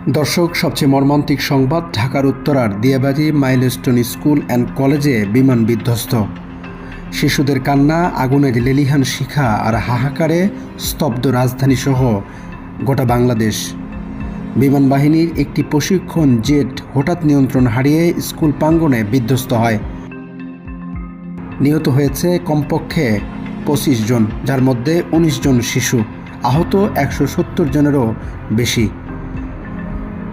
দর্শক, সবচেয়ে মর্মান্তিক সংবাদ, ঢাকার উত্তরার দিয়াবাড়ি মাইলস্টোন স্কুল অ্যান্ড কলেজে বিমান বিধ্বস্ত। শিশুদের কান্না, আগুনের লেলিহান শিখা আর হাহাকারে স্তব্ধ রাজধানীসহ গোটা বাংলাদেশ। বিমান বাহিনীর একটি প্রশিক্ষণ জেট হঠাৎ নিয়ন্ত্রণ হারিয়ে স্কুল প্রাঙ্গণে বিধ্বস্ত হয়। নিহত হয়েছে কমপক্ষে 25 জন, যার মধ্যে 19 জন শিশু। আহত 170 জনেরও বেশি।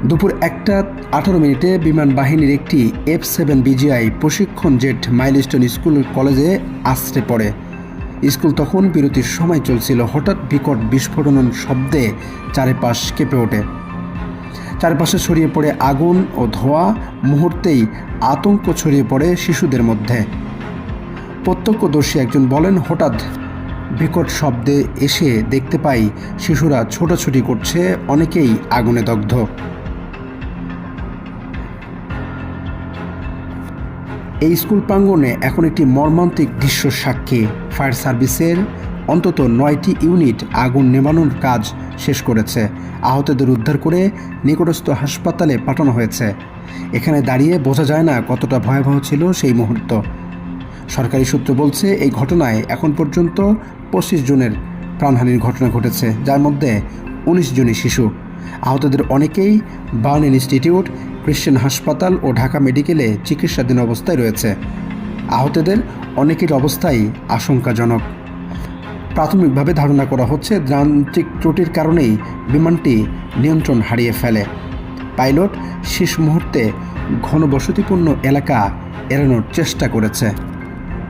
দুপুর 1:18 বিমান বাহিনীর একটি F-7 BGI প্রশিক্ষণ জেট মাইলস্টোন স্কুল কলেজে আছড়ে পড়ে। স্কুল তখন বিরতির সময় চলছিল। হঠাৎ বিকট বিস্ফোরণ শব্দে চারপাশ কেঁপে ওঠে। চারপাশে ছড়িয়ে পড়ে আগুন ও ধোঁয়া। মুহূর্তেই আতঙ্ক ছড়িয়ে পড়ে শিশুদের মধ্যে। প্রত্যক্ষদর্শী একজন বলেন, হঠাৎ বিকট শব্দে এসে দেখতে পাই শিশুরা ছোটাছুটি করছে, অনেকেই আগুনে দগ্ধ। এই স্কুল প্রাঙ্গণে এখন একটি মর্মান্তিক দৃশ্য সাক্ষী। ফায়ার সার্ভিসের অন্তত 9টি ইউনিট আগুন নেভানোর কাজ শেষ করেছে। আহতদের উদ্ধার করে নিকটস্থ হাসপাতালে পাঠানো হয়েছে। এখানে দাঁড়িয়ে বোঝা যায় না কতটা ভয়াবহ ছিল সেই মুহূর্ত। সরকারি সূত্র বলছে, এই ঘটনায় এখন পর্যন্ত 25 জনের প্রাণহানির ঘটনা ঘটেছে, যার মধ্যে 19 জনই শিশু। আহতদের অনেকেই বার্ন ইনস্টিটিউট, ক্রিশ্চিয়ান হাসপাতাল ও ঢাকা মেডিকেলে চিকিৎসাধীন অবস্থায় রয়েছে। আহতদের অনেকের অবস্থাই আশঙ্কাজনক। প্রাথমিকভাবে ধারণা করা হচ্ছে, যান্ত্রিক ত্রুটির কারণেই বিমানটি নিয়ন্ত্রণ হারিয়ে ফেলে। পাইলট শেষ মুহূর্তে ঘনবসতিপূর্ণ এলাকা এড়ানোর চেষ্টা করেছে।